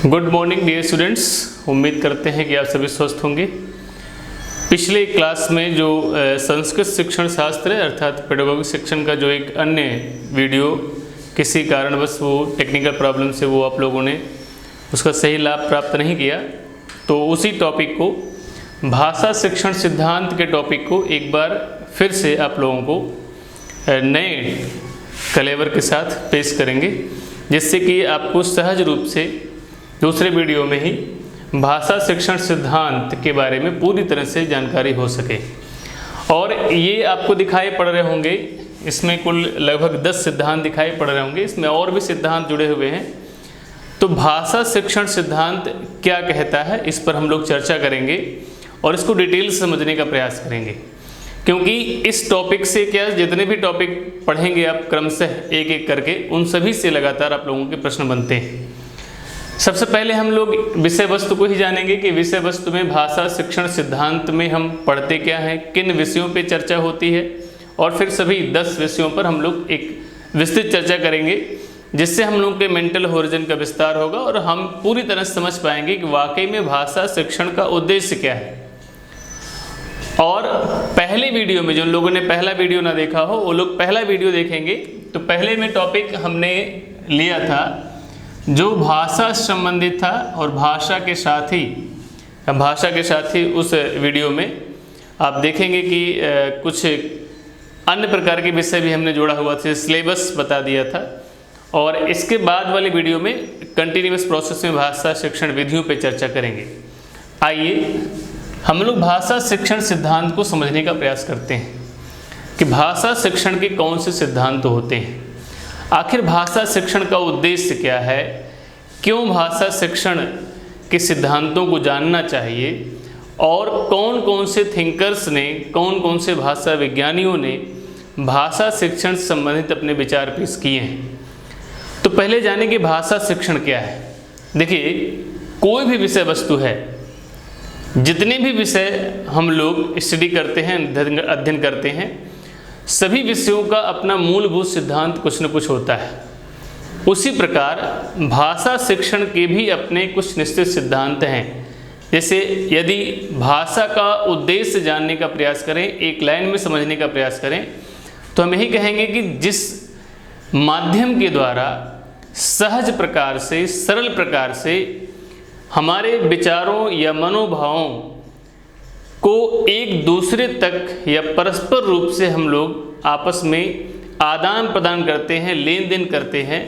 Good morning dear students, उम्मीद करते हैं कि आप सभी स्वस्थ होंगे। पिछले क्लास में जो संस्कृत शिक्षण शास्त्र अर्थात पेडागोगिक शिक्षण का जो एक अन्य वीडियो किसी कारणवश वो टेक्निकल प्रॉब्लम से वो आप लोगों ने उसका सही लाभ प्राप्त नहीं किया, तो उसी टॉपिक को भाषा शिक्षण सिद्धांत के टॉपिक को एक बार फिर से आप लोगों को नए कलेवर के साथ पेश करेंगे, जिससे कि आपको सहज रूप से दूसरे वीडियो में ही भाषा शिक्षण सिद्धांत के बारे में पूरी तरह से जानकारी हो सके। और ये आपको दिखाई पड़ रहे होंगे, इसमें कुल लगभग 10 सिद्धांत दिखाई पड़ रहे होंगे, इसमें और भी सिद्धांत जुड़े हुए हैं। तो भाषा शिक्षण सिद्धांत क्या कहता है, इस पर हम लोग चर्चा करेंगे और इसको डिटेल से समझने का प्रयास करेंगे, क्योंकि इस टॉपिक से क्या जितने भी टॉपिक पढ़ेंगे आप क्रमशः एक एक करके, उन सभी से लगातार आप लोगों के प्रश्न बनते हैं। सबसे पहले हम लोग विषय वस्तु को ही जानेंगे कि विषय वस्तु में भाषा शिक्षण सिद्धांत में हम पढ़ते क्या हैं, किन विषयों पे चर्चा होती है, और फिर सभी 10 विषयों पर हम लोग एक विस्तृत चर्चा करेंगे, जिससे हम लोग के मेंटल होरिजन का विस्तार होगा और हम पूरी तरह समझ पाएंगे कि वाकई में भाषा शिक्षण का उद्देश्य क्या है। और पहले वीडियो में जो लोगों ने पहला वीडियो ना देखा हो वो लोग पहला वीडियो देखेंगे। तो पहले में टॉपिक हमने लिया था जो भाषा से संबंधित था और भाषा के साथ ही उस वीडियो में आप देखेंगे कि कुछ अन्य प्रकार के विषय भी हमने जोड़ा हुआ था, सिलेबस बता दिया था। और इसके बाद वाले वीडियो में कंटिन्यूअस प्रोसेस में भाषा शिक्षण विधियों पे चर्चा करेंगे। आइए हम लोग भाषा शिक्षण सिद्धांत को समझने का प्रयास करते हैं कि भाषा शिक्षण के कौन से सिद्धांत होते हैं, आखिर भाषा शिक्षण का उद्देश्य क्या है, क्यों भाषा शिक्षण के सिद्धांतों को जानना चाहिए, और कौन कौन से थिंकर्स ने, कौन कौन से भाषा विज्ञानियों ने भाषा शिक्षण से संबंधित अपने विचार पेश किए हैं। तो पहले जानें कि भाषा शिक्षण क्या है। देखिए, कोई भी विषय वस्तु है, जितने भी विषय हम लोग स्टडी करते हैं, अध्ययन करते हैं, सभी विषयों का अपना मूलभूत सिद्धांत कुछ न कुछ होता है। उसी प्रकार भाषा शिक्षण के भी अपने कुछ निश्चित सिद्धांत हैं। जैसे यदि भाषा का उद्देश्य जानने का प्रयास करें, एक लाइन में समझने का प्रयास करें, तो हम यही कहेंगे कि जिस माध्यम के द्वारा सहज प्रकार से, सरल प्रकार से हमारे विचारों या मनोभावों को एक दूसरे तक या परस्पर रूप से हम लोग आपस में आदान प्रदान करते हैं, लेन देन करते हैं,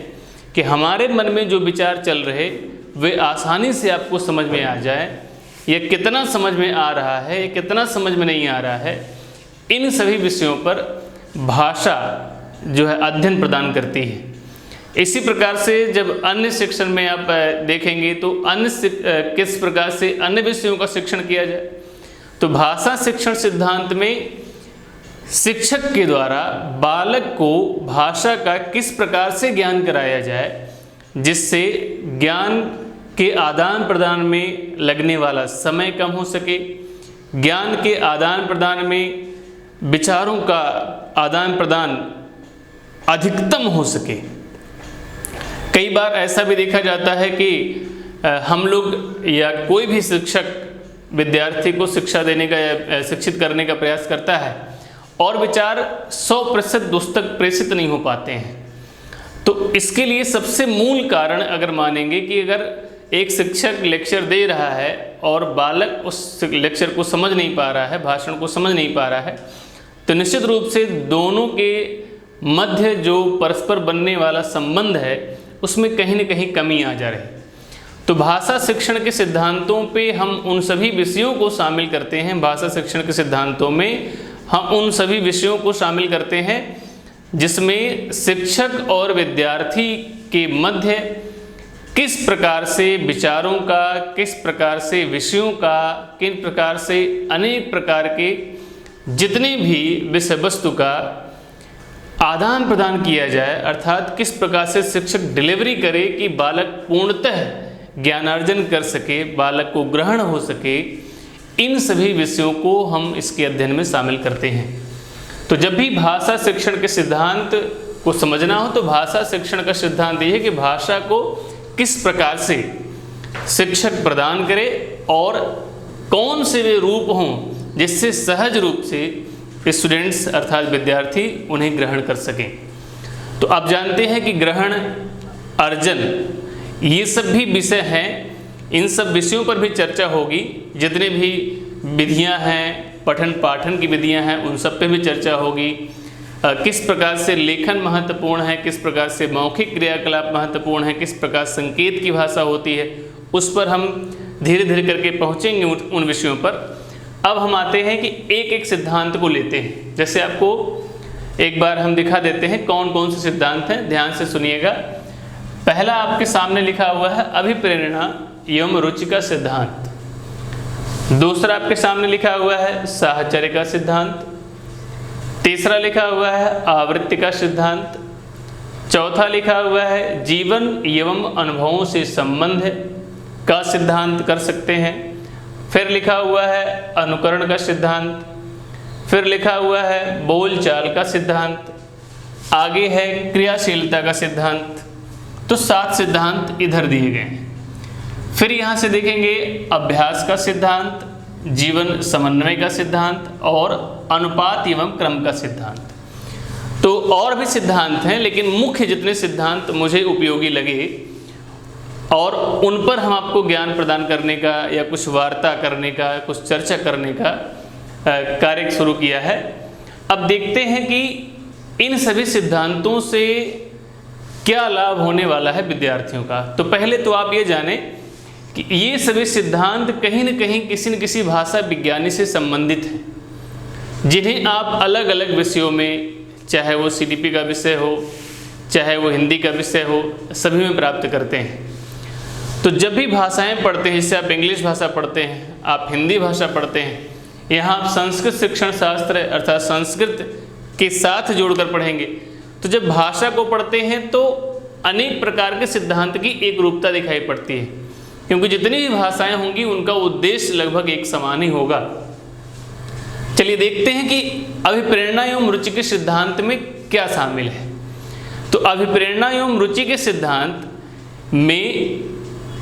कि हमारे मन में जो विचार चल रहे वे आसानी से आपको समझ में आ जाए, या कितना समझ में आ रहा है, या कितना समझ में नहीं आ रहा है, इन सभी विषयों पर भाषा जो है अध्ययन प्रदान करती है। इसी प्रकार से जब अन्य शिक्षण में आप देखेंगे तो किस प्रकार से अन्य विषयों का शिक्षण किया जाए, तो भाषा शिक्षण सिद्धांत में शिक्षक के द्वारा बालक को भाषा का किस प्रकार से ज्ञान कराया जाए, जिससे ज्ञान के आदान प्रदान में लगने वाला समय कम हो सके, ज्ञान के आदान प्रदान में विचारों का आदान प्रदान अधिकतम हो सके। कई बार ऐसा भी देखा जाता है कि हम लोग या कोई भी शिक्षक विद्यार्थी को शिक्षा देने का या शिक्षित करने का प्रयास करता है और विचार 100% उस तक प्रेषित नहीं हो पाते हैं। तो इसके लिए सबसे मूल कारण अगर मानेंगे कि अगर एक शिक्षक लेक्चर दे रहा है और बालक उस लेक्चर को समझ नहीं पा रहा है, भाषण को समझ नहीं पा रहा है, तो निश्चित रूप से दोनों के मध्य जो परस्पर बनने वाला संबंध है उसमें कहीं न कहीं कमी आ जा रही। तो भाषा शिक्षण के सिद्धांतों पे हम उन सभी विषयों को शामिल करते हैं। भाषा शिक्षण के सिद्धांतों में हम उन सभी विषयों को शामिल करते हैं जिसमें शिक्षक और विद्यार्थी के मध्य किस प्रकार से विचारों का, किस प्रकार से विषयों का, किन प्रकार से अनेक प्रकार के जितने भी विषय वस्तु का आदान प्रदान किया जाए, अर्थात किस प्रकार से शिक्षक डिलीवरी करे कि बालक पूर्णतः ज्ञानार्जन कर सके, बालक को ग्रहण हो सके, इन सभी विषयों को हम इसके अध्ययन में शामिल करते हैं। तो जब भी भाषा शिक्षण के सिद्धांत को समझना हो तो भाषा शिक्षण का सिद्धांत ये है कि भाषा को किस प्रकार से शिक्षक प्रदान करे और कौन से वे रूप हों जिससे सहज रूप से स्टूडेंट्स अर्थात विद्यार्थी उन्हें ग्रहण कर सकें। तो आप जानते हैं कि ग्रहण, अर्जन, ये सब भी विषय हैं, इन सब विषयों पर भी चर्चा होगी। जितने भी विधियां हैं, पठन पाठन की विधियां हैं, उन सब पे भी चर्चा होगी। किस प्रकार से लेखन महत्वपूर्ण है, किस प्रकार से मौखिक क्रियाकलाप महत्वपूर्ण है, किस प्रकार संकेत की भाषा होती है, उस पर हम धीरे धीरे करके पहुँचेंगे उन विषयों पर। अब हम आते हैं कि एक एक सिद्धांत को लेते हैं। जैसे आपको एक बार हम दिखा देते हैं कौन कौन से सिद्धांत हैं, ध्यान से सुनिएगा। पहला आपके सामने लिखा हुआ है अभिप्रेरणा एवं रुचि का सिद्धांत। दूसरा आपके सामने लिखा हुआ है साहचर्य का सिद्धांत। तीसरा लिखा हुआ है आवृत्ति का सिद्धांत। चौथा लिखा हुआ है जीवन एवं अनुभवों से संबंध का सिद्धांत कर सकते हैं। फिर लिखा हुआ है अनुकरण का सिद्धांत। फिर लिखा हुआ है बोलचाल का सिद्धांत। आगे है क्रियाशीलता का सिद्धांत। तो 7 सिद्धांत इधर दिए गए हैं। फिर यहाँ से देखेंगे अभ्यास का सिद्धांत, जीवन समन्वय का सिद्धांत और अनुपात एवं क्रम का सिद्धांत। तो और भी सिद्धांत हैं, लेकिन मुख्य जितने सिद्धांत मुझे उपयोगी लगे और उन पर हम आपको ज्ञान प्रदान करने का या कुछ वार्ता करने का, कुछ चर्चा करने का कार्य शुरू किया है। अब देखते हैं कि इन सभी सिद्धांतों से क्या लाभ होने वाला है विद्यार्थियों का। तो पहले तो आप ये जानें कि ये सभी सिद्धांत कहीं न कहीं किसी न किसी भाषा विज्ञानी से संबंधित हैं, जिन्हें आप अलग अलग विषयों में, चाहे वो CDP का विषय हो, चाहे वो हिंदी का विषय हो, सभी में प्राप्त करते हैं। तो जब भी भाषाएं पढ़ते हैं, जैसे आप इंग्लिश भाषा पढ़ते हैं, आप हिंदी भाषा पढ़ते हैं, यहाँ आप संस्कृत शिक्षण शास्त्र अर्थात संस्कृत के साथ जोड़कर पढ़ेंगे। तो जब भाषा को पढ़ते हैं तो अनेक प्रकार के सिद्धांत की एक रूपता दिखाई पड़ती है, क्योंकि जितनी भी भाषाएं होंगी उनका उद्देश्य लगभग एक समान ही होगा। चलिए देखते हैं कि अभिप्रेरणा एवं रुचि के सिद्धांत में क्या शामिल है। तो अभिप्रेरणा एवं रुचि के सिद्धांत में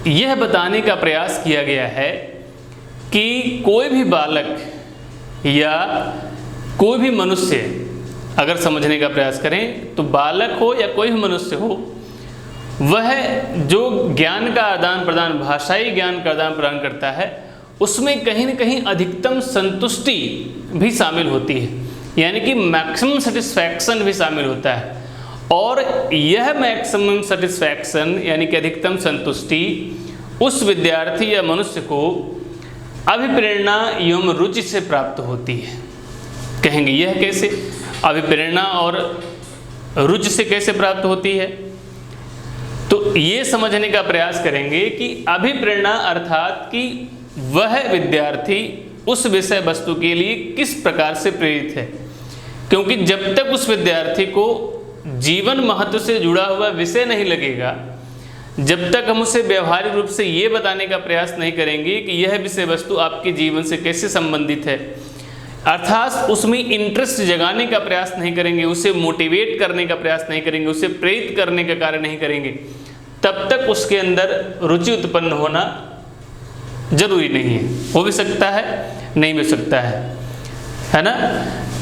यह बताने का प्रयास किया गया है कि कोई भी बालक या कोई भी मनुष्य, अगर समझने का प्रयास करें तो बालक हो या कोई भी मनुष्य हो, वह जो ज्ञान का आदान प्रदान, भाषाई ज्ञान का आदान प्रदान करता है, उसमें कहीं न कहीं अधिकतम संतुष्टि भी शामिल होती है, यानी कि मैक्सिमम सेटिस्फैक्शन भी शामिल होता है। और यह मैक्सिमम सेटिस्फैक्शन यानी कि अधिकतम संतुष्टि उस विद्यार्थी या मनुष्य को अभिप्रेरणा एवं रुचि से प्राप्त होती है। कहेंगे यह कैसे, अभिप्रेरणा और रुचि से कैसे प्राप्त होती है? तो ये समझने का प्रयास करेंगे कि अभिप्रेरणा अर्थात कि वह विद्यार्थी उस विषय वस्तु के लिए किस प्रकार से प्रेरित है। क्योंकि जब तक उस विद्यार्थी को जीवन महत्व से जुड़ा हुआ विषय नहीं लगेगा, जब तक हम उसे व्यवहारिक रूप से ये बताने का प्रयास नहीं करेंगे कि यह विषय वस्तु आपके जीवन से कैसे संबंधित है, अर्थात उसमें इंटरेस्ट जगाने का प्रयास नहीं करेंगे, उसे मोटिवेट करने का प्रयास नहीं करेंगे, उसे प्रेरित करने का कार्य नहीं करेंगे, तब तक उसके अंदर रुचि उत्पन्न होना जरूरी नहीं है। हो भी सकता है, नहीं भी सकता है ना।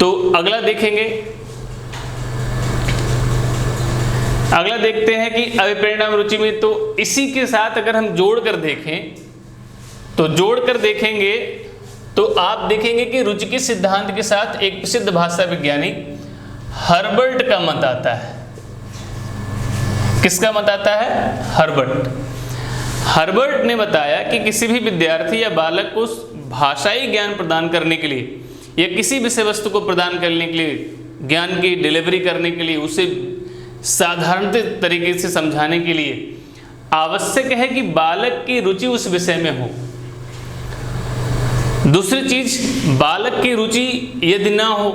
तो अगला देखेंगे, अगला देखते हैं कि अभिप्रेरणा रुचि में, तो इसी के साथ अगर हम जोड़कर देखें तो जोड़कर देखेंगे तो आप देखेंगे कि रुचि के सिद्धांत के साथ एक प्रसिद्ध भाषा विज्ञानी हर्बर्ट का मत आता है। किसका मत आता है? हर्बर्ट। हर्बर्ट ने बताया कि किसी भी विद्यार्थी या बालक को भाषाई ज्ञान प्रदान करने के लिए या किसी विषय वस्तु को प्रदान करने के लिए, ज्ञान की डिलीवरी करने के लिए, उसे साधारण तरीके से समझाने के लिए आवश्यक है कि बालक की रुचि उस विषय में हो। दूसरी चीज, बालक की रुचि यदि ना हो,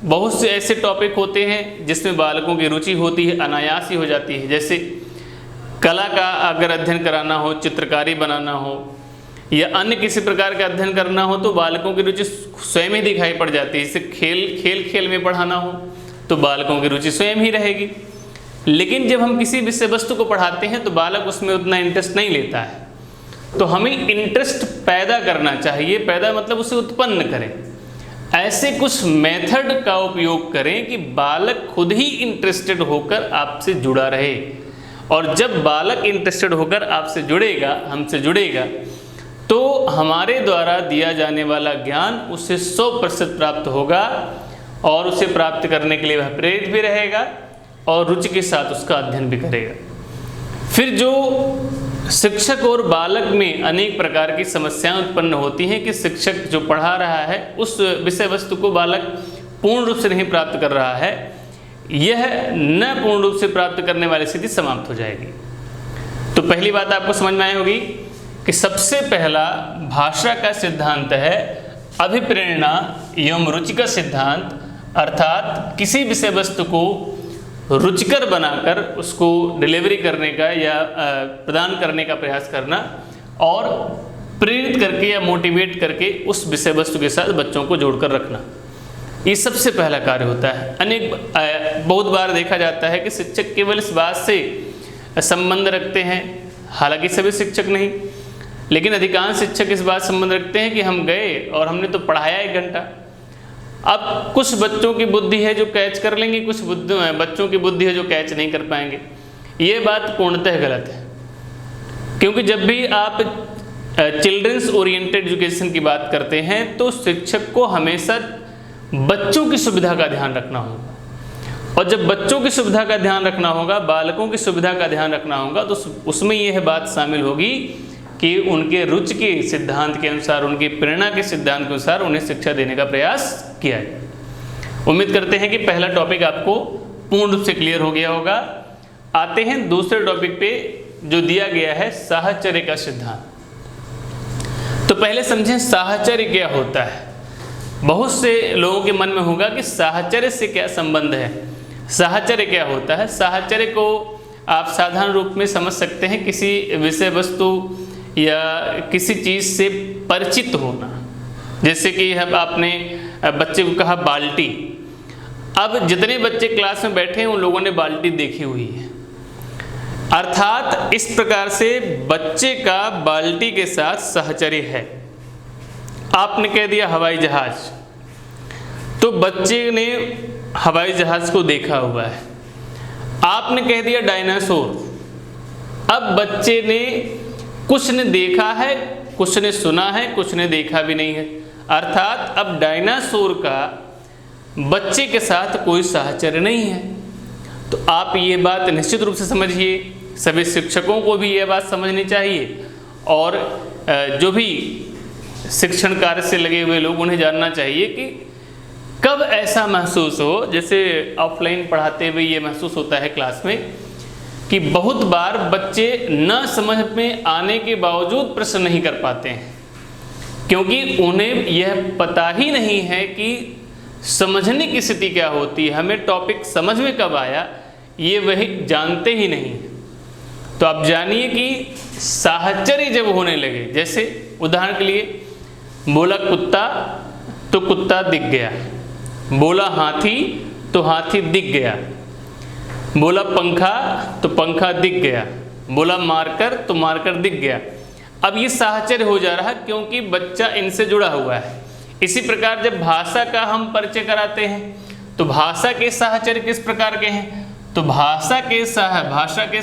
बहुत से ऐसे टॉपिक होते हैं जिसमें बालकों की रुचि होती है, अनायास ही हो जाती है। जैसे कला का अगर अध्ययन कराना हो, चित्रकारी बनाना हो या अन्य किसी प्रकार का अध्ययन करना हो, तो बालकों की रुचि स्वयं ही दिखाई पड़ जाती है। जैसे खेल में पढ़ाना हो तो बालकों की रुचि स्वयं ही रहेगी। लेकिन जब हम किसी विषय वस्तु को पढ़ाते हैं तो बालक उसमें उतना इंटरेस्ट नहीं लेता है। तो हमें इंटरेस्ट पैदा करना चाहिए, पैदा मतलब उसे उत्पन्न करें। ऐसे कुछ मेथड का उपयोग करें कि बालक खुद ही इंटरेस्टेड होकर आपसे जुड़ा रहे, और जब बालक इंटरेस्टेड होकर आपसे जुड़ेगा, हमसे जुड़ेगा, तो हमारे द्वारा दिया जाने वाला ज्ञान उसे 100% प्राप्त होगा, और उसे प्राप्त करने के लिए वह प्रेरित भी रहेगा और रुचि के साथ उसका अध्ययन भी करेगा। फिर जो शिक्षक और बालक में अनेक प्रकार की समस्याएं उत्पन्न होती हैं कि शिक्षक जो पढ़ा रहा है उस विषय वस्तु को बालक पूर्ण रूप से नहीं प्राप्त कर रहा है, यह न पूर्ण रूप से प्राप्त करने वाली स्थिति समाप्त हो जाएगी। तो पहली बात आपको समझ में आई होगी कि सबसे पहला भाषा का सिद्धांत है अभिप्रेरणा एवं रुचि का सिद्धांत, अर्थात किसी विषय वस्तु को रुचिकर बनाकर उसको डिलीवरी करने का या प्रदान करने का प्रयास करना, और प्रेरित करके या मोटिवेट करके उस विषय वस्तु के साथ बच्चों को जोड़कर रखना, ये सबसे पहला कार्य होता है। बहुत बार देखा जाता है कि शिक्षक केवल इस बात से संबंध रखते हैं, हालांकि सभी शिक्षक नहीं, लेकिन अधिकांश शिक्षक इस बात संबंध रखते हैं कि हम गए और हमने तो पढ़ाया 1 घंटा। अब कुछ बच्चों की बुद्धि है जो कैच कर लेंगे, कुछ बच्चों की बुद्धि है जो कैच नहीं कर पाएंगे। ये बात पूर्णतः गलत है, क्योंकि जब भी आप चिल्ड्रंस ओरिएंटेड एजुकेशन की बात करते हैं तो शिक्षक को हमेशा बच्चों की सुविधा का ध्यान रखना होगा, और जब बच्चों की सुविधा का ध्यान रखना होगा, बालकों की सुविधा का ध्यान रखना होगा, तो उसमें यह बात शामिल होगी कि उनके रुचि के सिद्धांत के अनुसार, उनकी प्रेरणा के सिद्धांत के अनुसार उन्हें शिक्षा देने का प्रयास किया है। उम्मीद करते हैं कि पहला टॉपिक आपको पूर्ण रूप से क्लियर हो गया होगा। आते हैं दूसरे टॉपिक पे जो दिया गया है साहचर्य का सिद्धांत। तो पहले समझें साहचर्य क्या होता है। बहुत से लोगों के मन में होगा कि साहचर्य से क्या संबंध है, साहचर्य क्या होता है। साहचर्य को आप साधारण रूप में समझ सकते हैं किसी विषय वस्तु या किसी चीज़ से परिचित होना। जैसे कि आपने बच्चे को कहा बाल्टी, अब जितने बच्चे क्लास में बैठे हैं उन लोगों ने बाल्टी देखी हुई है, अर्थात इस प्रकार से बच्चे का बाल्टी के साथ साहचर्य है। आपने कह दिया हवाई जहाज, तो बच्चे ने हवाई जहाज को देखा हुआ है। आपने कह दिया डायनासोर, अब बच्चे ने कुछ ने देखा है, कुछ ने सुना है, कुछ ने देखा भी नहीं है, अर्थात अब डायनासोर का बच्चे के साथ कोई साहचर्य नहीं है। तो आप ये बात निश्चित रूप से समझिए, सभी शिक्षकों को भी ये बात समझनी चाहिए, और जो भी शिक्षण कार्य से लगे हुए लोग उन्हें जानना चाहिए कि कब ऐसा महसूस हो, जैसे ऑफलाइन पढ़ाते हुए ये महसूस होता है क्लास में कि बहुत बार बच्चे न समझ में आने के बावजूद प्रश्न नहीं कर पाते हैं, क्योंकि उन्हें यह पता ही नहीं है कि समझने की स्थिति क्या होती है, हमें टॉपिक समझ में कब आया, ये वही जानते ही नहीं। तो आप जानिए कि साहचर्य जब होने लगे, जैसे उदाहरण के लिए बोला कुत्ता तो कुत्ता दिख गया, बोला हाथी तो हाथी दिख गया, बोला पंखा तो पंखा दिख गया, बोला मार्कर तो मार्कर दिख गया। अब ये साहचर्य हो जा रहा है क्योंकि बच्चा इनसे जुड़ा हुआ है। इसी प्रकार जब भाषा का हम परिचय कराते हैं तो भाषा के साहचर्य किस प्रकार के हैं, तो भाषा के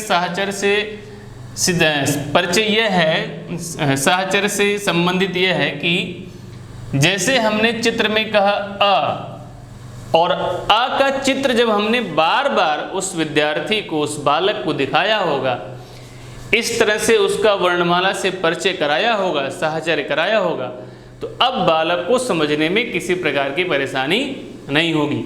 साहचर्य से परिचय यह है, साहचर्य से संबंधित यह है कि जैसे हमने चित्र में कहा अ, और अ का चित्र जब हमने बार बार उस विद्यार्थी को, उस बालक को दिखाया होगा, इस तरह से उसका वर्णमाला से परिचय कराया होगा, साहचर्य कराया होगा, तो अब बालक को समझने में किसी प्रकार की परेशानी नहीं होगी।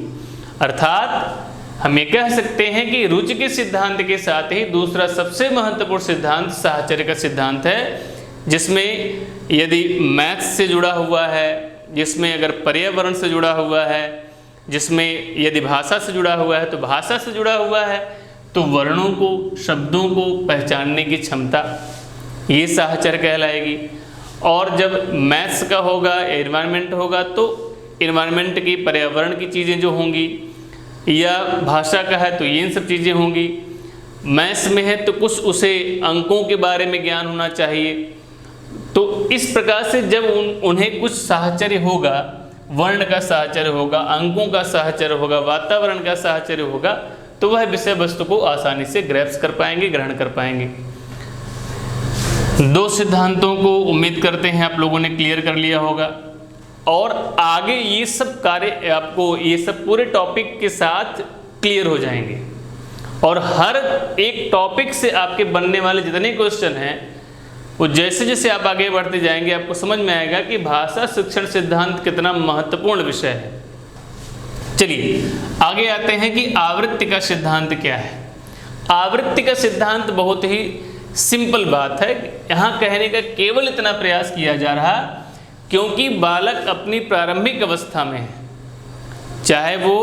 अर्थात हम ये कह सकते हैं कि रुचि के सिद्धांत के साथ ही दूसरा सबसे महत्वपूर्ण सिद्धांत साहचर्य का सिद्धांत है, जिसमें यदि मैथ्स से जुड़ा हुआ है, जिसमें अगर पर्यावरण से जुड़ा हुआ है, जिसमें यदि भाषा से जुड़ा हुआ है तो भाषा से जुड़ा हुआ है, तो वर्णों को, शब्दों को पहचानने की क्षमता, ये साहचर्य कहलाएगी। और जब मैथ्स का होगा, एनवायरनमेंट होगा, तो एनवायरनमेंट की, पर्यावरण की चीज़ें जो होंगी, या भाषा का है तो ये इन सब चीज़ें होंगी। मैथ्स में है तो कुछ उसे अंकों के बारे में ज्ञान होना चाहिए, तो इस प्रकार से जब उन्हें कुछ साहचर्य होगा, वर्ण का साहचर्य होगा, अंकों का साहचर्य होगा, वातावरण का साहचर्य होगा, तो वह विषय वस्तु को आसानी से ग्रैप्स कर पाएंगे, ग्रहण कर पाएंगे। 2 सिद्धांतों को उम्मीद करते हैं आप लोगों ने क्लियर कर लिया होगा, और आगे ये सब कार्य आपको ये सब पूरे टॉपिक के साथ क्लियर हो जाएंगे, और हर एक टॉपिक से आपके बनने वाले जितने क्वेश्चन हैं वो जैसे जैसे आप आगे बढ़ते जाएंगे आपको समझ में आएगा कि भाषा शिक्षण सिद्धांत कितना महत्वपूर्ण विषय है। चलिए आगे आते हैं कि आवृत्ति का सिद्धांत क्या है। आवृत्ति का सिद्धांत बहुत ही सिंपल बात है। यहाँ कहने का केवल इतना प्रयास किया जा रहा क्योंकि बालक अपनी प्रारंभिक अवस्था में है, चाहे वो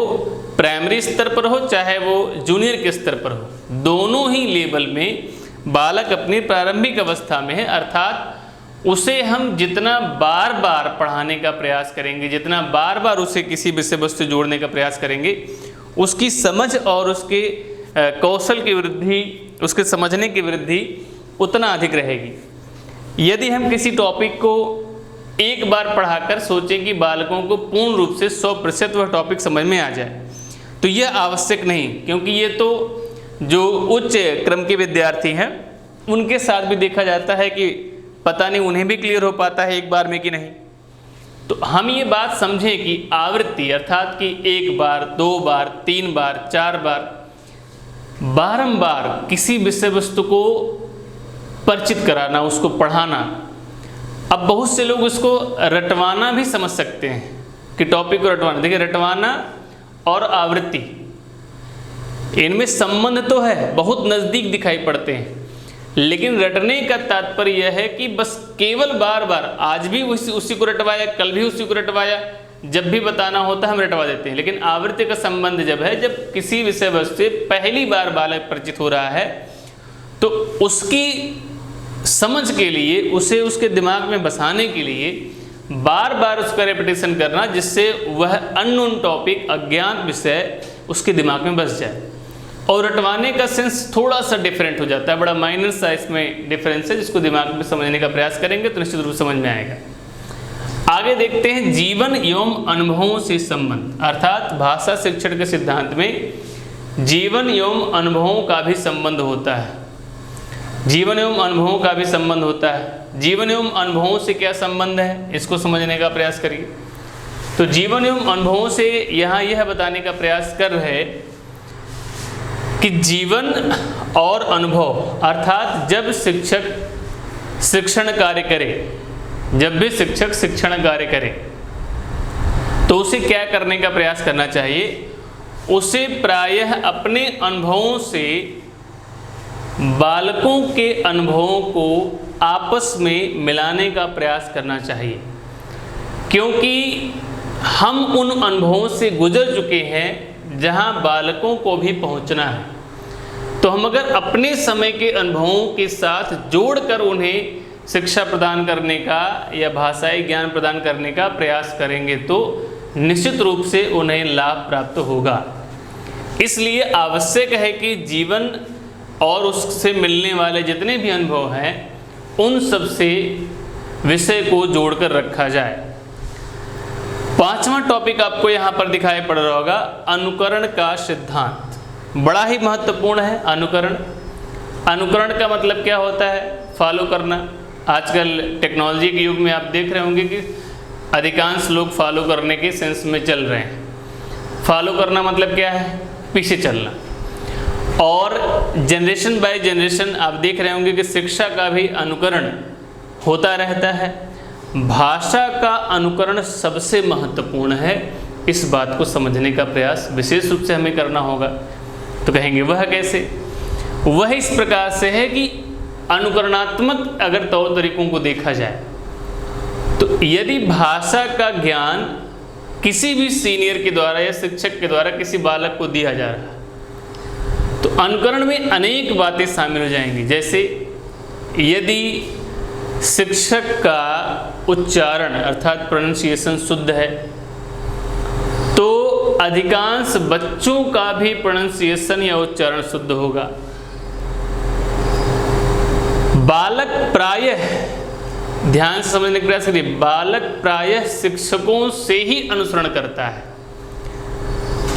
प्राइमरी स्तर पर हो चाहे वो जूनियर के स्तर पर हो, दोनों ही लेवल में बालक अपनी प्रारंभिक अवस्था में है। अर्थात उसे हम जितना बार बार पढ़ाने का प्रयास करेंगे, जितना बार बार उसे किसी विषय वस्तु से जोड़ने का प्रयास करेंगे, उसकी समझ और उसके कौशल की वृद्धि, उसके समझने की वृद्धि उतना अधिक रहेगी। यदि हम किसी टॉपिक को एक बार पढ़ाकर सोचें कि बालकों को पूर्ण रूप से 100% वह टॉपिक समझ में आ जाए, तो यह आवश्यक नहीं, क्योंकि ये तो जो उच्च क्रम के विद्यार्थी हैं उनके साथ भी देखा जाता है कि पता नहीं उन्हें भी क्लियर हो पाता है एक बार में कि नहीं। तो हम ये बात समझें कि आवृत्ति अर्थात कि 1 बार, 2 बार, 3 बार, 4 बार, बारंबार किसी विषय वस्तु को परिचित कराना, उसको पढ़ाना। अब बहुत से लोग उसको रटवाना भी समझ सकते हैं कि टॉपिक को रटवाना। देखिए, रटवाना और आवृत्ति इनमें संबंध तो है, बहुत नज़दीक दिखाई पड़ते हैं, लेकिन रटने का तात्पर्य यह है कि बस केवल बार बार, आज भी उसी को रटवाया, कल भी उसी को रटवाया, जब भी बताना होता है हम रटवा देते हैं। लेकिन आवृत्ति का संबंध जब है, जब किसी विषय वस्तु से पहली बार बालक परिचित हो रहा है, तो उसकी समझ के लिए, उसे उसके दिमाग में बसाने के लिए बार बार उसका रेपिटेशन करना, जिससे वह अननोन टॉपिक, अज्ञात विषय उसके दिमाग में बस जाए। और रटवाने का सेंस थोड़ा सा डिफरेंट हो जाता है, बड़ा माइनर सा इसमें डिफरेंस है, जिसको दिमाग में समझने का प्रयास करेंगे तो निश्चित रूप से समझ में आएगा। आगे देखते हैं जीवन एवं अनुभवों से संबंध, अर्थात भाषा शिक्षण के सिद्धांत में जीवन एवं अनुभवों का भी संबंध होता है। जीवन एवं अनुभवों का भी संबंध होता है। जीवन एवं अनुभवों से क्या संबंध है, इसको समझने का प्रयास करिए। तो जीवन एवं अनुभवों से यहाँ यह बताने का प्रयास कर रहे हैं कि जीवन और अनुभव, अर्थात जब शिक्षक शिक्षण कार्य करे, जब भी शिक्षक शिक्षण कार्य करे तो उसे क्या करने का प्रयास करना चाहिए, उसे प्रायः अपने अनुभवों से बालकों के अनुभवों को आपस में मिलाने का प्रयास करना चाहिए, क्योंकि हम उन अनुभवों से गुजर चुके हैं जहां बालकों को भी पहुंचना है। तो हम अगर अपने समय के अनुभवों के साथ जोड़कर उन्हें शिक्षा प्रदान करने का या भाषाई ज्ञान प्रदान करने का प्रयास करेंगे तो निश्चित रूप से उन्हें लाभ प्राप्त होगा। इसलिए आवश्यक है कि जीवन और उससे मिलने वाले जितने भी अनुभव हैं उन सब से विषय को जोड़कर रखा जाए। 5वां टॉपिक आपको यहाँ पर दिखाई पड़ रहा होगा, अनुकरण का सिद्धांत। बड़ा ही महत्वपूर्ण है अनुकरण। अनुकरण का मतलब क्या होता है, फॉलो करना। आजकल टेक्नोलॉजी के युग में आप देख रहे होंगे कि अधिकांश लोग फॉलो करने के सेंस में चल रहे हैं। फॉलो करना मतलब क्या है, पीछे चलना। और जनरेशन बाय जनरेशन आप देख रहे होंगे कि शिक्षा का भी अनुकरण होता रहता है। भाषा का अनुकरण सबसे महत्वपूर्ण है। इस बात को समझने का प्रयास विशेष रूप से हमें करना होगा। तो कहेंगे वह कैसे? वह इस प्रकार से है कि अनुकरणात्मक अगर तौर तरीकों को देखा जाए तो यदि भाषा का ज्ञान किसी भी सीनियर के द्वारा या शिक्षक के द्वारा किसी बालक को दिया जा रहा है तो अनुकरण में अनेक बातें शामिल हो जाएंगी। जैसे यदि शिक्षक का उच्चारण अर्थात प्रोनाउंसिएशन शुद्ध है तो अधिकांश बच्चों का भी प्रोनाउंसिएशन या उच्चारण शुद्ध होगा। बालक प्रायः ध्यान से समझने का प्रयास करिए। बालक प्रायः शिक्षकों से ही अनुसरण करता है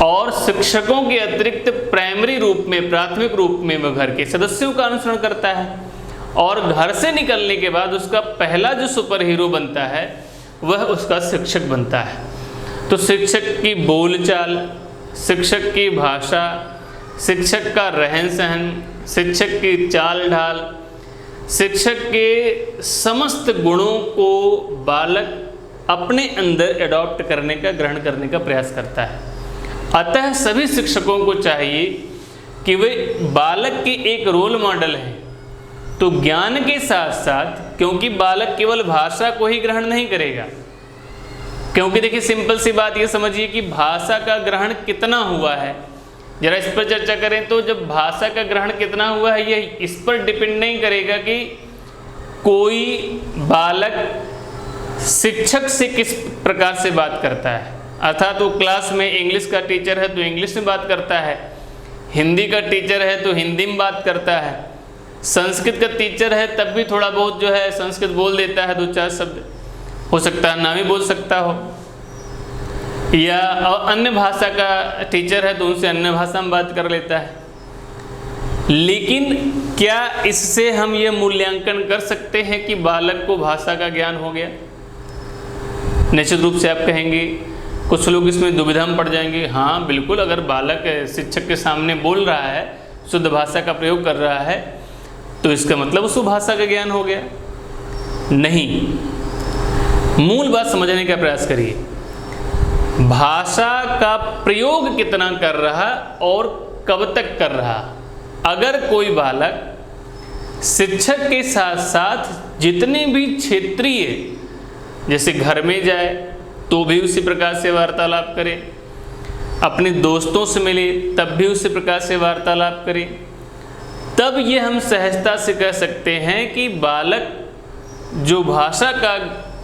और शिक्षकों के अतिरिक्त प्राइमरी रूप में, प्राथमिक रूप में वह घर के सदस्यों का अनुसरण करता है और घर से निकलने के बाद उसका पहला जो सुपर हीरो बनता है वह उसका शिक्षक बनता है। तो शिक्षक की बोलचाल, शिक्षक की भाषा, शिक्षक का रहन सहन, शिक्षक की चाल ढाल, शिक्षक के समस्त गुणों को बालक अपने अंदर एडॉप्ट करने का, ग्रहण करने का प्रयास करता है। अतः सभी शिक्षकों को चाहिए कि वे बालक के एक रोल मॉडल हैं। तो ज्ञान के साथ साथ, क्योंकि बालक केवल भाषा को ही ग्रहण नहीं करेगा, क्योंकि देखिए सिंपल सी बात ये समझिए कि भाषा का ग्रहण कितना हुआ है, जरा इस पर चर्चा करें। तो जब भाषा का ग्रहण कितना हुआ है, ये इस पर डिपेंड नहीं करेगा कि कोई बालक शिक्षक से किस प्रकार से बात करता है। अर्थात तो क्लास में इंग्लिश का टीचर है तो इंग्लिश में बात करता है, हिंदी का टीचर है तो हिंदी में बात करता है, संस्कृत का टीचर है तब भी थोड़ा बहुत जो है संस्कृत बोल देता है, 2-4 शब्द हो सकता है ना भी बोल सकता हो, या अन्य भाषा का टीचर है तो उनसे अन्य भाषा में बात कर लेता है। लेकिन क्या इससे हम ये मूल्यांकन कर सकते हैं कि बालक को भाषा का ज्ञान हो गया? निश्चित रूप से आप कहेंगे, कुछ लोग इसमें दुविधा में पड़ जाएंगे, हाँ बिल्कुल, अगर बालक शिक्षक के सामने बोल रहा है, शुद्ध भाषा का प्रयोग कर रहा है, तो इसका मतलब उसको भाषा का ज्ञान हो गया। नहीं, मूल बात समझने का प्रयास करिए। भाषा का प्रयोग कितना कर रहा और कब तक कर रहा। अगर कोई बालक शिक्षक के साथ साथ जितने भी क्षेत्रीय, जैसे घर में जाए तो भी उसी प्रकार से वार्तालाप करे, अपने दोस्तों से मिले तब भी उसी प्रकार से वार्तालाप करे, तब ये हम सहजता से कह सकते हैं कि बालक जो भाषा का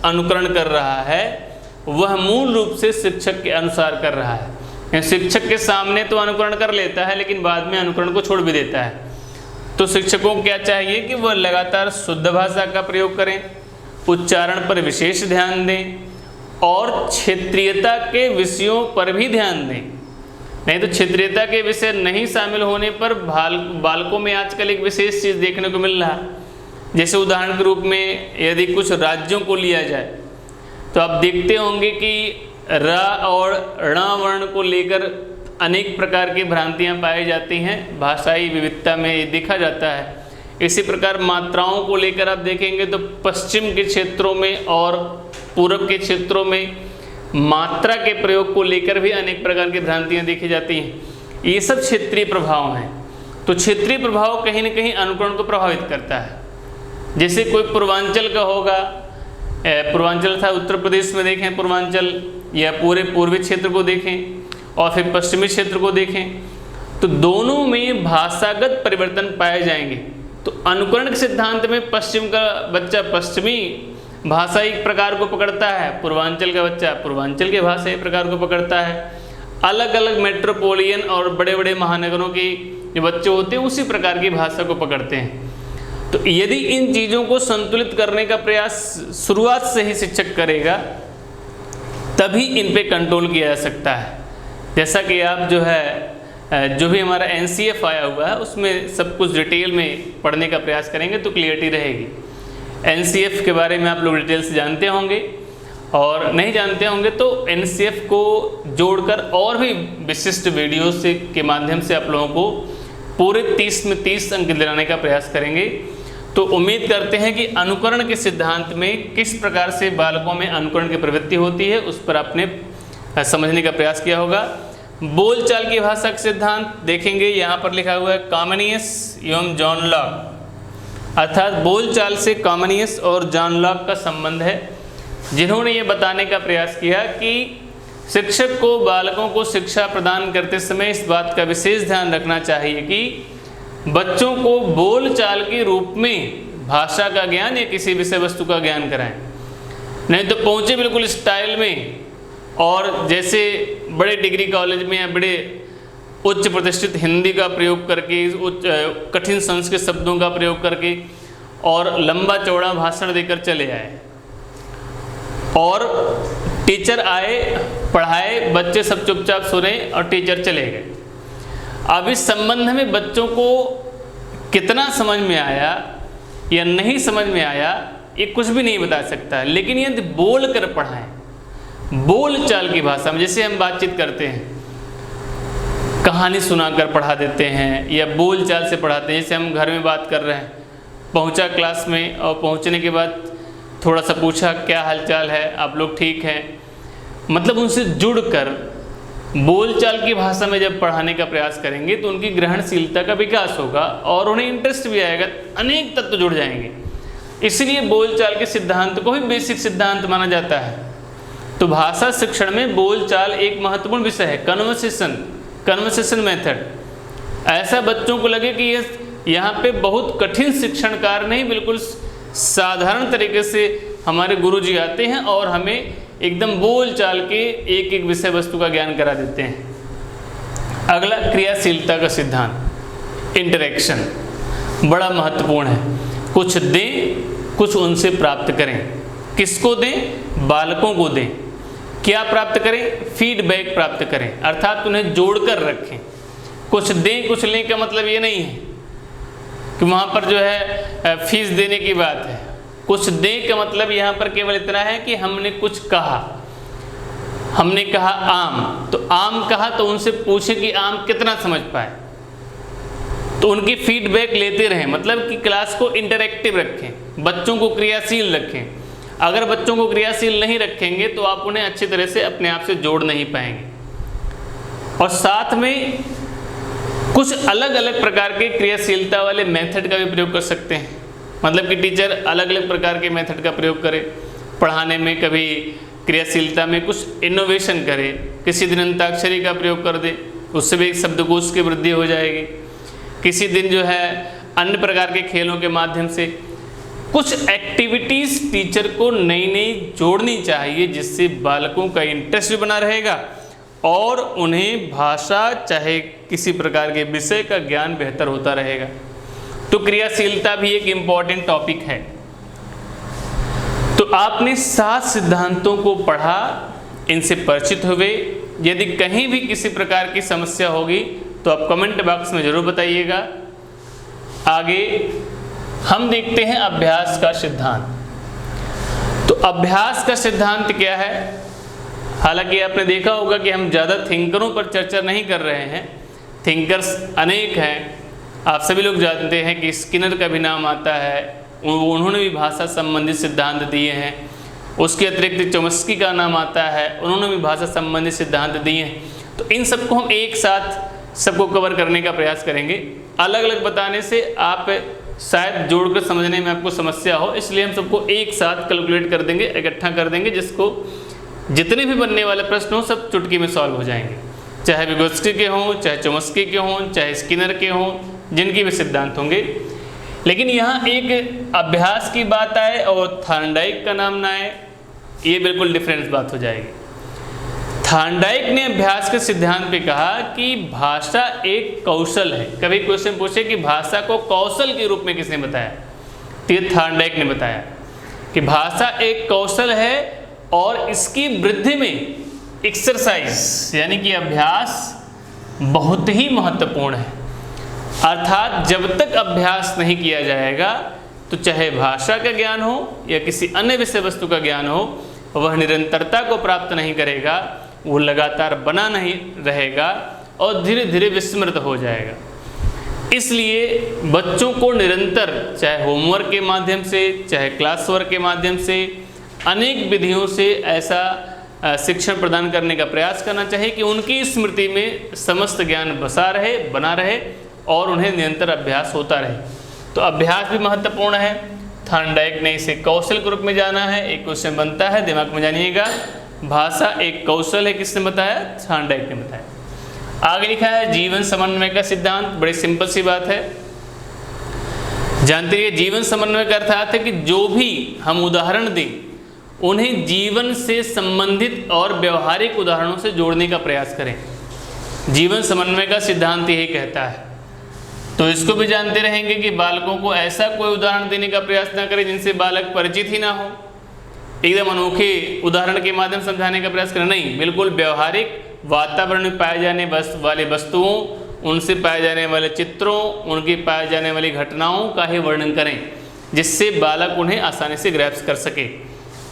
अनुकरण कर रहा है वह मूल रूप से शिक्षक के अनुसार कर रहा है। शिक्षक के सामने तो अनुकरण कर लेता है लेकिन बाद में अनुकरण को छोड़ भी देता है। तो शिक्षकों को क्या चाहिए कि वह लगातार शुद्ध भाषा का प्रयोग करें, उच्चारण पर विशेष ध्यान दें और क्षेत्रीयता के विषयों पर भी ध्यान दें। नहीं तो क्षेत्रीयता के विषय नहीं शामिल होने पर बालकों में आजकल एक विशेष चीज़ देखने को मिल रहा। जैसे उदाहरण के रूप में यदि कुछ राज्यों को लिया जाए तो आप देखते होंगे कि र और ण वर्ण को लेकर अनेक प्रकार की भ्रांतियां पाई जाती हैं, भाषाई विविधता में ये देखा जाता है। इसी प्रकार मात्राओं को लेकर आप देखेंगे तो पश्चिम के क्षेत्रों में और पूर्व के क्षेत्रों में मात्रा के प्रयोग को लेकर भी अनेक प्रकार की भ्रांतियां देखी जाती हैं। ये सब क्षेत्रीय प्रभाव हैं। तो क्षेत्रीय प्रभाव कहीं न कहीं अनुकरण को प्रभावित करता है। जैसे कोई पूर्वांचल का होगा, पूर्वांचल था उत्तर प्रदेश में देखें पूर्वांचल, या पूरे पूर्वी क्षेत्र को देखें और फिर पश्चिमी क्षेत्र को देखें, तो दोनों में भाषागत परिवर्तन पाए जाएंगे। तो अनुकरण के सिद्धांत में पश्चिम का बच्चा पश्चिमी भाषाई प्रकार को पकड़ता है, पूर्वांचल का बच्चा पूर्वांचल के भाषाई प्रकार को पकड़ता है। अलग अलग मेट्रोपोलियन और बड़े बड़े महानगरों के जो बच्चे होते हैं उसी प्रकार की भाषा को पकड़ते हैं। तो यदि इन चीज़ों को संतुलित करने का प्रयास शुरुआत से ही शिक्षक करेगा तभी इन पे कंट्रोल किया जा सकता है। जैसा कि आप जो भी हमारा NCF आया हुआ है उसमें सब कुछ डिटेल में पढ़ने का प्रयास करेंगे तो क्लियरिटी रहेगी। NCF के बारे में आप लोग डिटेल से जानते होंगे, और नहीं जानते होंगे तो NCF को जोड़कर और भी विशिष्ट वीडियो से के माध्यम से आप लोगों को पूरे 30 में 30 अंक दिलाने का प्रयास करेंगे। तो उम्मीद करते हैं कि अनुकरण के सिद्धांत में किस प्रकार से बालकों में अनुकरण की प्रवृत्ति होती है उस पर आपने समझने का प्रयास किया होगा। बोलचाल की भाषा का सिद्धांत देखेंगे, यहाँ पर लिखा हुआ है कॉमनियस एवं जॉन लॉक, अर्थात बोलचाल से कॉमनियस और जॉन लॉक का संबंध है, जिन्होंने ये बताने का प्रयास किया कि शिक्षक को बालकों को शिक्षा प्रदान करते समय इस बात का विशेष ध्यान रखना चाहिए कि बच्चों को बोलचाल के रूप में भाषा का ज्ञान या किसी विषय वस्तु का ज्ञान कराएं। नहीं तो पहुँचे बिल्कुल स्टाइल में और जैसे बड़े डिग्री कॉलेज में या बड़े उच्च प्रतिष्ठित हिंदी का प्रयोग करके, उच्च कठिन संस्कृत शब्दों का प्रयोग करके और लंबा चौड़ा भाषण देकर चले आए, और टीचर आए, पढ़ाए, बच्चे सब चुपचाप सुने और टीचर चले गए। अब इस संबंध में बच्चों को कितना समझ में आया या नहीं समझ में आया ये कुछ भी नहीं बता सकता, लेकिन यदि बोल कर पढ़ाएं, बोल चाल की भाषा में, जैसे हम बातचीत करते हैं, कहानी सुनाकर पढ़ा देते हैं या बोल चाल से पढ़ाते हैं। जैसे हम घर में बात कर रहे हैं, पहुंचा क्लास में और पहुंचने के बाद थोड़ा सा पूछा क्या हालचाल है, आप लोग ठीक हैं, मतलब उनसे जुड़कर बोलचाल की भाषा में जब पढ़ाने का प्रयास करेंगे तो उनकी ग्रहणशीलता का विकास होगा और उन्हें इंटरेस्ट भी आएगा, अनेक तत्व जुड़ जाएंगे। इसलिए बोलचाल के सिद्धांत को ही बेसिक सिद्धांत माना जाता है। तो भाषा शिक्षण में बोलचाल एक महत्वपूर्ण विषय है। Conversation method. ऐसा बच्चों को लगे कि ये यहाँ पे बहुत कठिन शिक्षण कार्य नहीं, बिल्कुल साधारण तरीके से हमारे गुरुजी आते हैं और हमें एकदम बोल चाल के एक एक विषय वस्तु का ज्ञान करा देते हैं। अगला क्रियाशीलता का सिद्धांत, इंटरेक्शन, बड़ा महत्वपूर्ण है। कुछ दें, कुछ उनसे प्राप्त करें। किसको दें? बालकों को दें। क्या प्राप्त करें? फीडबैक प्राप्त करें, अर्थात उन्हें जोड़कर रखें। कुछ दें कुछ लें का मतलब ये नहीं है कि वहाँ पर जो है फीस देने की बात है। कुछ दें का मतलब यहाँ पर केवल इतना है कि हमने कुछ कहा, हमने कहा आम, तो आम कहा तो उनसे पूछें कि आम कितना समझ पाए, तो उनकी फीडबैक लेते रहें। मतलब कि क्लास को इंटरैक्टिव रखें, बच्चों को क्रियाशील रखें। अगर बच्चों को क्रियाशील नहीं रखेंगे तो आप उन्हें अच्छी तरह से अपने आप से जोड़ नहीं पाएंगे। और साथ में कुछ अलग अलग प्रकार के क्रियाशीलता वाले मेथड का भी प्रयोग कर सकते हैं। मतलब कि टीचर अलग अलग प्रकार के मेथड का प्रयोग करे पढ़ाने में, कभी क्रियाशीलता में कुछ इनोवेशन करे, किसी दिन अंताक्षरी का प्रयोग कर दे, उससे भी शब्दकोश की वृद्धि हो जाएगी। किसी दिन जो है अन्य प्रकार के खेलों के माध्यम से कुछ एक्टिविटीज़ टीचर को नई नई जोड़नी चाहिए, जिससे बालकों का इंटरेस्ट भी बना रहेगा और उन्हें भाषा चाहे किसी प्रकार के विषय का ज्ञान बेहतर होता रहेगा। तो क्रियाशीलता भी एक इम्पॉर्टेंट टॉपिक है। तो आपने 7 सिद्धांतों को पढ़ा, इनसे परिचित हुए। यदि कहीं भी किसी प्रकार की समस्या होगी तो आप कमेंट बॉक्स में ज़रूर बताइएगा। आगे हम देखते हैं अभ्यास का सिद्धांत। तो अभ्यास का सिद्धांत क्या है? हालांकि आपने देखा होगा कि हम ज़्यादा थिंकरों पर चर्चा नहीं कर रहे हैं। थिंकर्स अनेक हैं, आप सभी लोग जानते हैं कि स्किनर का भी नाम आता है, उन्होंने भी भाषा संबंधित सिद्धांत दिए हैं। उसके अतिरिक्त चॉम्स्की का नाम आता है, उन्होंने भी भाषा संबंधित सिद्धांत दिए हैं। तो इन सबको हम एक साथ सबको कवर करने का प्रयास करेंगे। अलग अलग बताने से आप शायद जोड़कर समझने में आपको समस्या हो, इसलिए हम सबको एक साथ कैलकुलेट कर देंगे, इकट्ठा कर देंगे, जिसको जितने भी बनने वाले प्रश्न हो सब चुटकी में सॉल्व हो जाएंगे। चाहे विगोत्स्की के हों, चाहे चॉम्स्की के हों, चाहे स्किनर के हों, जिनके भी सिद्धांत होंगे। लेकिन यहाँ एक अभ्यास की बात आए और थॉर्नडाइक का नाम ना आए, ये बिल्कुल डिफरेंस बात हो जाएगी। थॉर्नडाइक ने अभ्यास के सिद्धांत पे कहा कि भाषा एक कौशल है। कभी क्वेश्चन पूछे कि भाषा को कौशल के रूप में किसने बताया, तो ये थॉर्नडाइक ने बताया कि भाषा एक कौशल है और इसकी वृद्धि में एक्सरसाइज यानी कि अभ्यास बहुत ही महत्वपूर्ण है। अर्थात जब तक अभ्यास नहीं किया जाएगा तो चाहे भाषा का ज्ञान हो या किसी अन्य विषय वस्तु का ज्ञान हो, वह निरंतरता को प्राप्त नहीं करेगा, वो लगातार बना नहीं रहेगा और धीरे धीरे विस्मृत हो जाएगा। इसलिए बच्चों को निरंतर चाहे होमवर्क के माध्यम से, चाहे क्लास वर्क के माध्यम से, अनेक विधियों से ऐसा शिक्षण प्रदान करने का प्रयास करना चाहिए कि उनकी स्मृति में समस्त ज्ञान बसा रहे, बना रहे और उन्हें निरंतर अभ्यास होता रहे। तो अभ्यास भी महत्वपूर्ण है। थॉर्नडाइक ने इसे कौशल के रूप में जाना है। एक क्वेश्चन बनता है, दिमाग में जानिएगा, भाषा एक कौशल है, किसने बताया? थॉर्नडाइक ने बताया। आगे लिखा है जीवन समन्वय का सिद्धांत। बड़ी सिंपल सी बात है, जानते हैं जीवन समन्वय का अर्थ है कि जो भी हम उदाहरण दें उन्हें जीवन से संबंधित और व्यवहारिक उदाहरणों से जोड़ने का प्रयास करें। जीवन समन्वय का सिद्धांत यही कहता है। तो इसको भी जानते रहेंगे कि बालकों को ऐसा कोई उदाहरण देने का प्रयास ना करें जिनसे बालक परिचित ही ना हो, एकदम अनोखे उदाहरण के माध्यम से समझाने का प्रयास करें। नहीं, बिल्कुल व्यवहारिक वातावरण में पाए जाने वाले वस्तुओं, उनसे पाए जाने वाले चित्रों, उनकी पाए जाने वाली घटनाओं का ही वर्णन करें, जिससे बालक उन्हें आसानी से ग्रैप्स कर सके।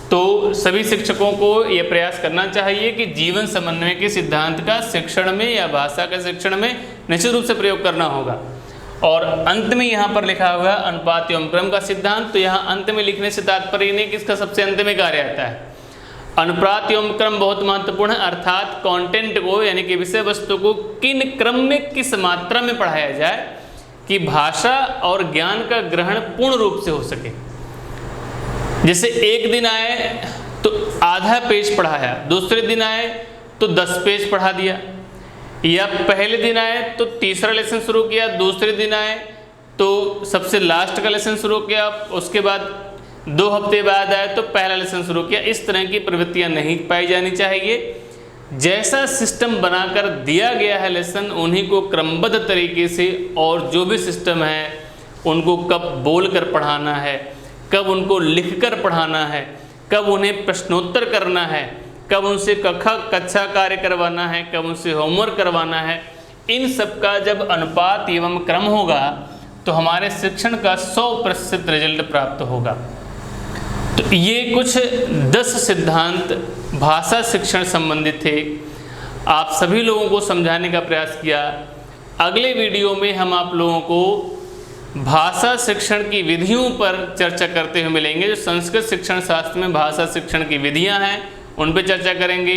तो सभी शिक्षकों को यह प्रयास करना चाहिए कि जीवन समन्वय के सिद्धांत का शिक्षण में या भाषा के शिक्षण में निश्चित रूप से प्रयोग करना होगा। और अंत में यहाँ पर लिखा हुआ अनुपात एवं क्रम का सिद्धांत, तो यहाँ अंत में लिखने से तात्पर्य नहीं कि इसका सबसे अंत में कार्य आता है। अनुपात एवं क्रम बहुत महत्वपूर्ण है, अर्थात कंटेंट को यानी कि विषय वस्तु को किन क्रम में किस मात्रा में पढ़ाया जाए कि भाषा और ज्ञान का ग्रहण पूर्ण रूप से हो सके। जैसे एक दिन आए तो आधा पेज पढ़ाया, दूसरे दिन आए तो 10 पेज पढ़ा दिया, या पहले दिन आए तो तीसरा लेसन शुरू किया, दूसरे दिन आए तो सबसे लास्ट का लेसन शुरू किया, उसके बाद 2 हफ्ते बाद आए तो पहला लेसन शुरू किया। इस तरह की प्रवृत्तियां नहीं पाई जानी चाहिए। जैसा सिस्टम बनाकर दिया गया है लेसन, उन्हीं को क्रमबद्ध तरीके से, और जो भी सिस्टम है उनको कब बोल कर पढ़ाना है, कब उनको लिख कर पढ़ाना है, कब उन्हें प्रश्नोत्तर करना है, कब उनसे कक्षा कार्य करवाना है, कब उनसे होमवर्क करवाना है, इन सब का जब अनुपात एवं क्रम होगा तो हमारे शिक्षण का 100% रिजल्ट प्राप्त होगा। तो ये कुछ 10 सिद्धांत भाषा शिक्षण संबंधित थे, आप सभी लोगों को समझाने का प्रयास किया। अगले वीडियो में हम आप लोगों को भाषा शिक्षण की विधियों पर चर्चा करते हुए मिलेंगे। जो संस्कृत शिक्षण शास्त्र में भाषा शिक्षण की विधियां हैं उन पर चर्चा करेंगे।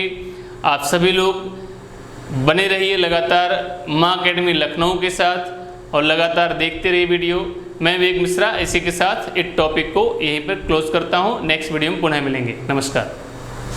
आप सभी लोग बने रहिए लगातार माँ अकेडमी लखनऊ के साथ और लगातार देखते रहिए वीडियो। मैं विवेक मिश्रा इसी के साथ इस टॉपिक को यहीं पर क्लोज करता हूँ। नेक्स्ट वीडियो में पुनः मिलेंगे। नमस्कार।